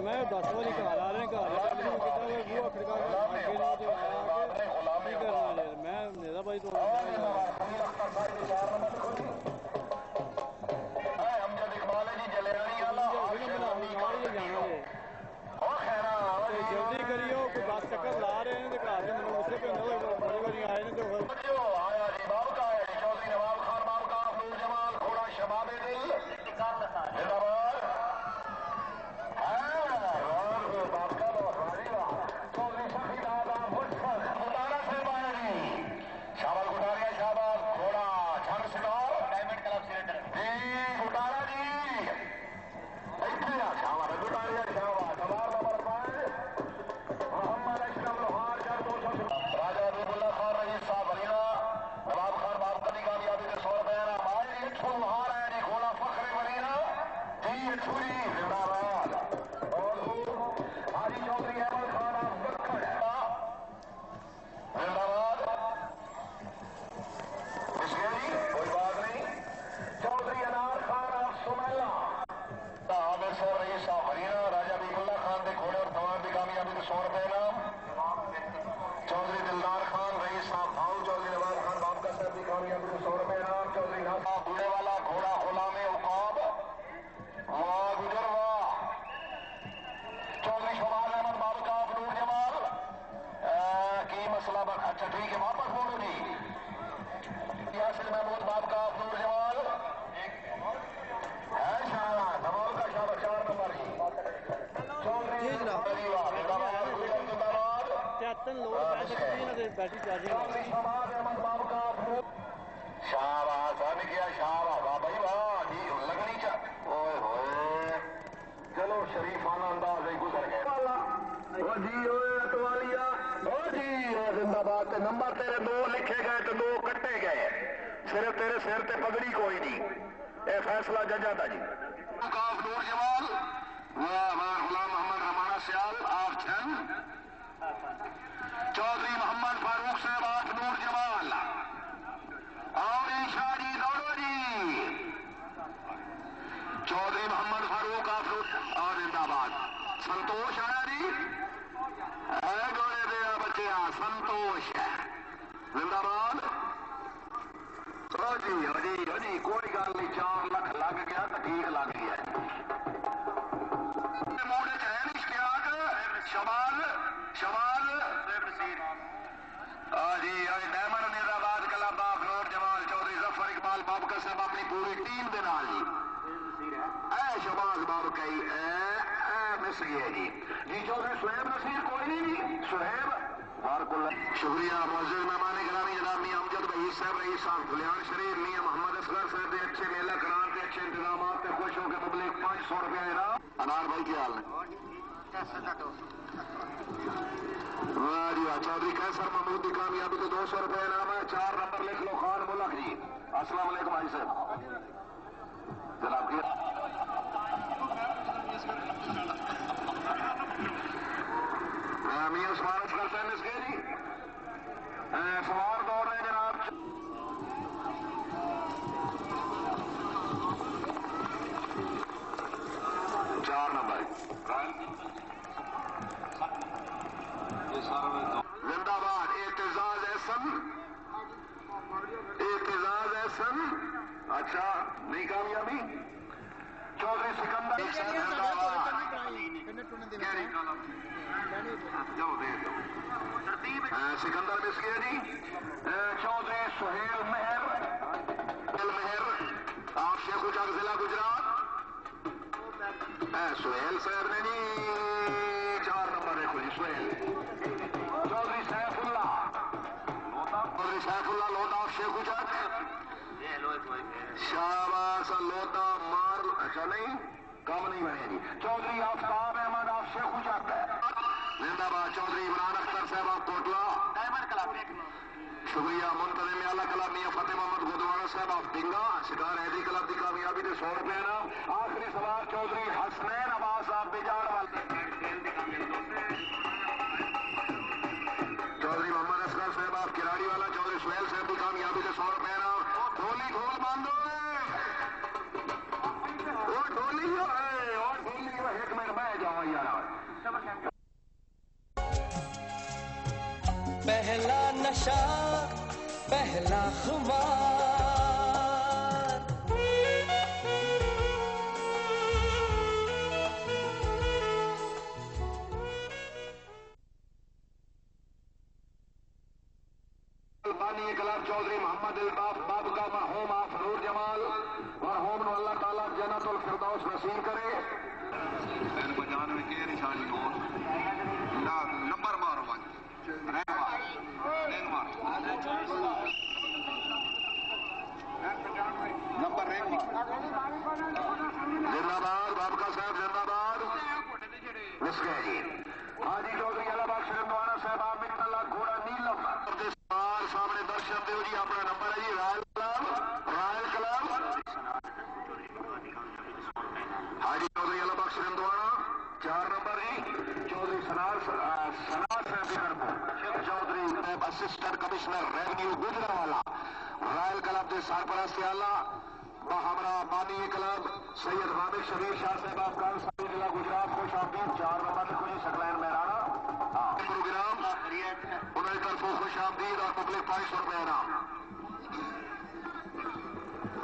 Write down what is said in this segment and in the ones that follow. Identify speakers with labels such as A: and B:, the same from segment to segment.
A: मैं 10 वाली घर आ रहे हैं, घर कितना वो खड़का करना मैं मेरा भाई तो जल्दी करियो, कोई 10 चक्कर ला रहे हैं घर के मैंने गुस्से पे बड़ी बड़ी आए ने तो
B: आया जी बाब का है चौधरी नवाब खान बाब का अब्दुल जमाल घोड़ा शबाब दिल जिंदाबाद चौधरी सफी दादा मुतारा साहब आया जी शाबाश गुटारिया शाबाश घोड़ा छंद सिकार डायमंड क्लब सिलेंडर जी गुटारा जी इतने शाबाश गुटारिया शाबाश सवार नंबर 5 मोहम्मद अशरफ लोहार जर 200 राजा अबीबुल्ला खान रईस साहब हरीना नवाब खान बाप की कामयाबी के 100 रुपए हमारे लोहार है जी घोड़ा फखरे मरीना तीर छुरी जिंदाबाद और हाजी चौधरी अहमद खान जिंदाबाद कोई बात नहीं चौधरी अनार खान ऑफ सुमेला आमिर साहब रईस साहब हरीना राजा अबीबुल्ला खान के घोड़े और तमाम की कामयाबी के 100 रुपए नाम चौधरी दिलदार खान रईस साहब भाऊ चौधरी नवाब खान बाप का साहब की कामयाबी के 100 रुपए नाम चौधरी नासा बूढ़े वाला घोड़ा गुलाम उकाब वाह गुजर वाह चौधरी शमाल अहमद बाबू का नूर जमाल की मसला अच्छा ठीक है वापस बोलो जी यासिर महमूद बाब का नूर जमाल है शाह धमाल का शाह 4 नंबर जी चौधरी जिंदाबाद
A: 73 लोग बैटरी चार्जिंग
B: शमाल अहमद बाबू का शाबाश ने किया शाबाश वाह भाई वाह जी लगनी चाहिए ओए होए चलो शरीफाना अंदाज ही गुजर गए ओ जी ओए अतवालिया ओ जी जिंदाबाद के नंबर तेरे 2 लिखे गए तो 2 कट्टे गए सिर्फ तेरे सिर ते पगड़ी कोई नहीं ये फैसला जजा था जी नूर जमाल वाह वाह गुलाम मोहम्मद रमाना सियाल आप चंद चौधरी मोहम्मद फारूक साहब आप नूर जमाल और ईशा जी दौड़ो जी चौधरी मोहम्मद फारूक आप और जिंदाबाद संतोष आया जी घोड़े दे बच्चे संतोष जिंदाबाद जी कोई गल नहीं 4 लाख लग गया तो ठीक लग गया मोड़े च है नहीं इश्तियाक शमाल शमाल जी डायमंड निजाबाद क्लब ऑफ नूर जमाल चौधरी जफर इकबाल बाबका साहब अपनी पूरी टीम के नाल जी शबाज बाबकई मिस गए जी चौधरी सुहेब नसीर कोई नहीं सुहेब शुक्रिया मौजूद मेहमान गिरामी जनाब मियां अमजद भाई साहब रईस साहब फुलियान शरीफ मियां मोहम्मद असगर साहब के अच्छे मेला करान के अच्छे इंतजाम से खुश होकर पब्लिक 500 रुपया इनाम अनार भाई क्या हाल है वाह जी वाह चौधरी कैसर महमूद की कामयाबी को 200 रुपया इनाम है 4 नंबर लिख लो खान मुल्क जी अस्सलाम वालेकुम भाई साहब जनाब की मियां स्वागत करते हैं इसके जी सवार दौड़ रहे जनाब 4 नंबर जिंदाबाद एतजाज एहसन अच्छा नहीं कामयाबी चौधरी सिकंदर सिकंदर मिस गया जी चौधरी सुहेल मेहर आप शेखुजाग जिला गुजरात सुहेल साहब ने जी 4 नंबर देखो जी सुहेल चौधरी सैफुल्ला लोधा शेखुजाग शाबाश लोधा मार अच्छा नहीं कम नहीं बने जी चौधरी आफ्ताब अहमद आप शेखुजाग जिंदाबाद चौधरी इमरान अख्तर साहब आप कोटला डायमंड क्लब शुक्रिया मुंतजिम आला क्लब मियां फतेह मोहम्मद गोदवाना साहब आप डिंगा शिकार हैदी क्लब की कामयाबी के 100 रुपए नाम आखिरी सवार चौधरी हसनैन अब्बास आप बिजार वाले चौधरी मोहम्मद असगर साहब आप किराड़ी वाला चौधरी सुहेल साहब की कामयाबी के 100 रुपए नाम ढोली ढोल बांधो ढोली हिट में मैं जाऊँ यार बानी कलाम चौधरी मोहम्मद इल्ताफ बाब का मरहूम आफ नूर जमाल मरहूम नु अल्लाह ताला जन्नतुल फिरदौस नसीब करे। इन बजान में के निशानी हो ना नंबर मारो वन नंबर जिंदाबाद बाबका साहब जिंदाबाद। मुस्के जी हाजी चौधरी अला बख्श रंगवाना साहब आमिर अल्लाह घोड़ा नीलम सामने दर्शन देव जी अपना नंबर है जी रॉयल क्लब हाजी चौधरी अला बख्श रंगवाना 4 नंबर जी चौधरी सनार साहब Chaudhry assistant commissioner revenue Gujranwala royal club के सरपरस्त आला हमरा बानी क्लब सैयद हामिद शबीर शाह साहब अफगान साहिब जिला गुजरात खुश आमदीद 4 नंबर लिखो जी सकलैन मेहराना प्रोग्राम उन्होंने तरफों खुश आमदीद और पब्लिक 500 रुपए इनाम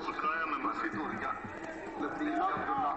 B: सिखाया मैं मस्जिद हो गया लतीफ अब्दुल्ला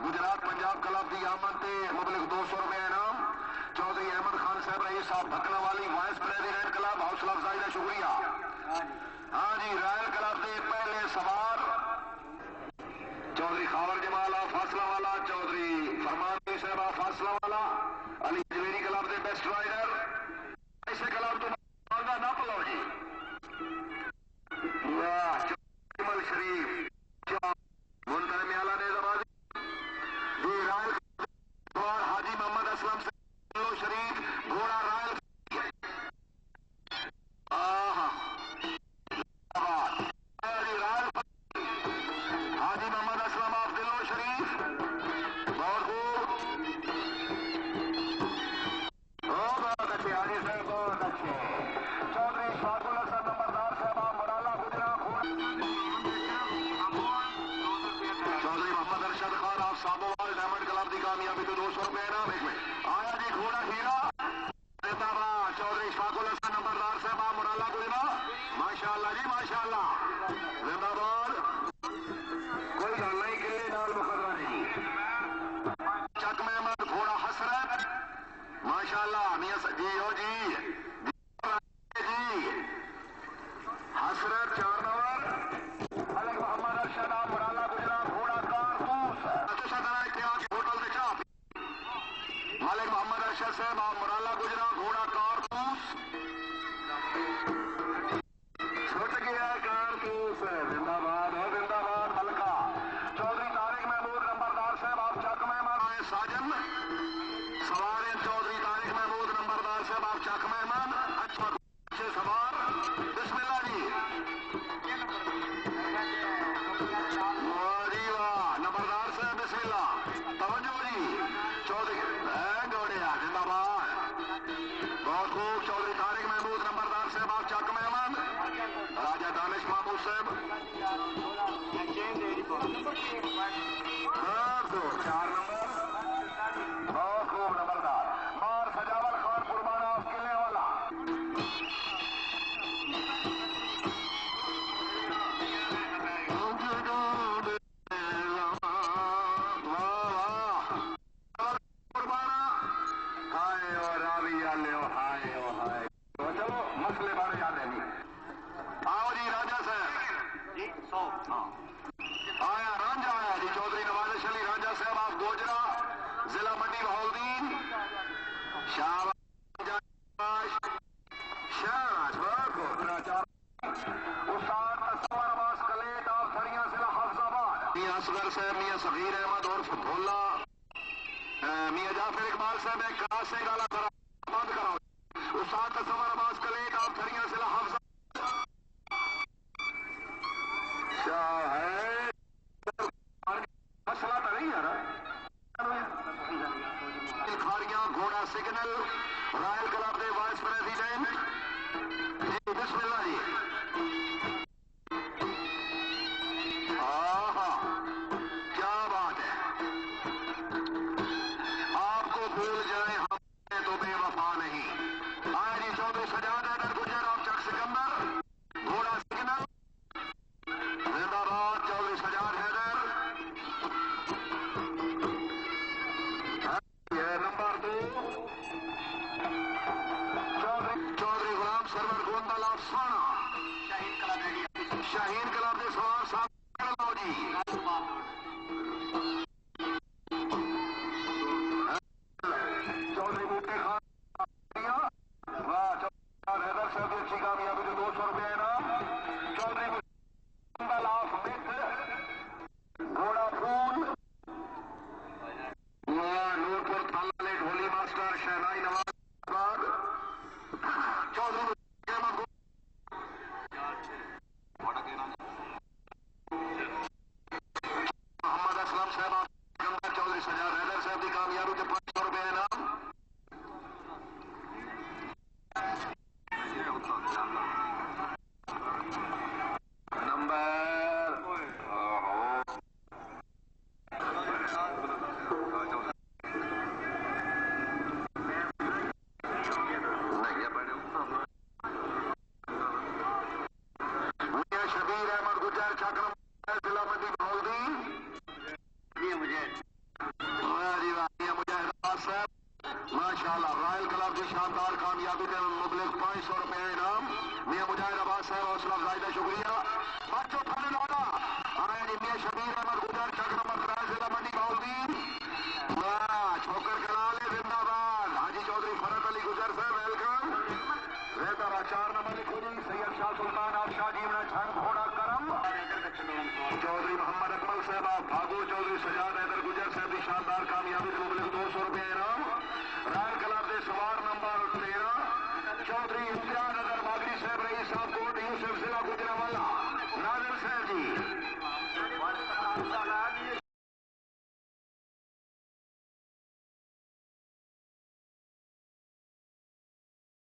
B: गुजरात पंजाब क्लब की आमद से मुबलिक 200 रुपए इनाम चौधरी अहमद खान साहब रईस साहब भकना वाली वाइस प्रेसिडेंट क्लब हौसला अफजाई का शुक्रिया। हाँ जी रॉयल क्लब के पहले सवार चौधरी खावर जमाल फासला वाला चौधरी फरमान साहब फासला वाला अली जवेरी क्लब के बेस्ट राइडर ऐसे क्लब तो ना पलो जी शरीफ मुंतजमियाला ने हाजी मोहम्मद असलम से शरीफ घोड़ा रायल हाजी मोहम्मद असलम ऑफ दिलो शरीफ बहुत अच्छे हाजी साहब बहुत अच्छे चौधरी शाकुल हसन नंबरदार साहब Murala Gujrat Chaudhary Mohammad Arshad Khan of Sabowal diamond club की कामयाबी तो 200 रुपए इनाम एक में आया जी घोड़ा हीरा जिंदाबाद चौधरी शाकुल हसन नंबरदार साहब मुराला गुजरा माशाअल्लाह जी माशाअल्लाह जिंदाबाद कोई गल नहीं किले नाल मुकदमा जी चक मेहमद घोड़ा माशाल्लाह मियां जी हो जी हसरत 4 नंबर मलिक मोहम्मद अरशद मुराला गुजरात घोड़ा कारतूस होटल से चाप मलिक मोहम्मद अरशद साहब आप मुराला गुजरात घोड़ा कारतूस छुट गया कारतूस जिंदाबाद है जिंदाबाद मलका चौधरी तारिक महमूद नंबरदार साहब आप चक में साजन सवार चौधरी तारिक महमूद नंबरदार साहब आप चक मेहमान अच्छा अच्छे सवार बिस्मिल्लाह जी नंबरदार साहब बिस्मिल्लाह तवज्जो जी चौधरी जोड़िया जिंदाबाद बहुत खूब चौधरी तारिक महमूद नंबरदार साहब आप चक मेहमान राजा दानिश महमूद साहब 4 नंबर बहुत खूब नंबरदार और सजावल खान कुर्बाना किले वाला कुर्बाना हाय और राविया ले हाय ओ हाय तो चलो मसले बारे याद है नहीं आओ जी राजा साहब जी 100 आया रांझा आया जी चौधरी नवाज अली रांझा साहब आप गोजरा जिला मंडी बहाउद्दीन शाहबाज उस्ताद तस्वर अब्बास कलेट आप थड़िया जिला हफ्जाबाद मियां असगर साहब मियां सगीर अहमद और भोला मियां जाफर इकबाल साहब एक क्लास से गाला करा बंद कराओ उस्ताद तस्वर अब्बास कलेट आप थड़िया जिला हफ्जाबाद क्या है मसला तो नहीं है ना खारियां घोड़ा सिग्नल रॉयल क्लब के वाइस प्रेसिडेंट जी बिस्मिल्लाह जी क्या बात है आपको भूल जाए हमने तो बेवफा नहीं आए जी चौधरी सजाद हैदर गुजर और चक सिकंदर घोड़ा सिग्नल जिंदाबाद चौधरी सजाद हैदर नंबर 2 चौधरी गुलाम सरवर गोंदल ऑफ साना शाहीन क्लब के सवार साहब जी चौधरी बूटे खान हैदर साहब की अच्छी कामयाबी तो 200 रुपये इनाम चौधरी गोंदल ऑफ मिथ घोड़ा फूल नूरपुर थाना लेट होली मास्टर शहनाई नवाज चौधरी मोहम्मद असलम साहब चौधरी सजाद हैदर साहब की कामयाबी के 500 रुपये इनाम नंबर शबीर अहमद गुजर चक्रम जिला मंडी बहाउद्दीन मुजाहिद साहब माशाल्लाह रॉयल क्लब की शानदार कामयाबी के मुबलिक 500 रुपये इनाम मियां मुजाहिद अब्बास साहब हौसला अफजाई का शुक्रिया बच्चों थाने लौटा आए जी मियां शबीर अहमद गुजर चक नंबर 3 जिला मंडी बहाउद्दीन छोकर कराले जिंदाबाद हाजी चौधरी फरत अली गुजर साहब वेलकम रेतारा 4 नंबर लिखो जी सैयद शाह सुल्तान आप शाह जीवना छंग घोड़ा करम चौधरी मोहम्मद अकमल साहब आप भागो चौधरी सजाद हैदर गुजर साहब की शानदार कामयाबी के मुबलिक 200 रुपये इनाम रॉयल क्लब के सवार नंबर 13 चौधरी इम्तियाज अगर बागरी साहब रईस साहब कोट यूसुफ जिला गुजरावाला नाजिर साहब जी